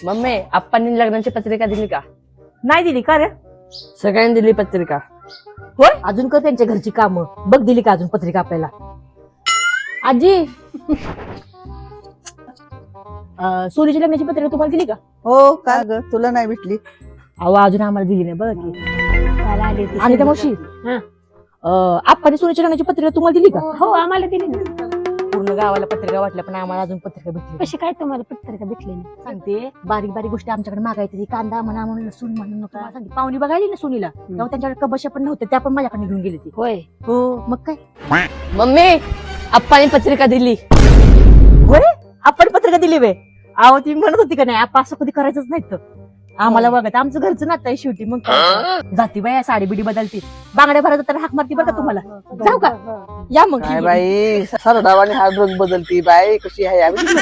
Mummy आप्पांनी लग्नाची पत्रिका दिली का? नाही दिली का रे? सगळ्यांनी दिली पत्रिका. होय, अजून कर त्यांच्या घरची कामं. बघ दिली का अजून पत्रिका आपल्याला? आजी सोनीच्या लग्नाची पत्रिका तुम्हाला दिली का? हो का ग, तुला नाही भेटली? अहो अजून आम्हाला दिली नाही बघ की. आणि त्या मावशी आप्पाने सोनीच्या लग्नाची पत्रिका तुम्हाला दिली का? हो आम्हाला दिली ना. पूर्ण गावाला पत्रिका वाटल्या पण आम्हाला अजून पत्रिका भेटली कशी काय तुम्हाला पत्रिका भेटली नाही? सांगते. बारीक बारीक गोष्टी आमच्याकडे मागायची, कांदा म्हणा म्हणून लसूण म्हणून नका सांगते. पाहुणी बघायली ना सोनीला, तेव्हा त्यांच्याकडे कबशा पण नव्हत्या, त्या पण माझ्याकडे घेऊन गेली ती. होय. हो मग काय. मम्मी आप्पांनी पत्रिका दिली. होय, आपण पत्रिका दिली वे. अहो ती म्हणत होती का नाही आपण असं कधी करायचंच नाही तर आम्हाला बघत आमचं घरचं नातं आहे शेवटी. मग काय जाती बाई साडी बिडी बदलती, बांगड्या भरायचं तर हाक मारती बरं का तुम्हाला. जाऊ का? या मग. काय बाई सरडावाने हा ड्रग बदलती बाई, कशी आहे आम्ही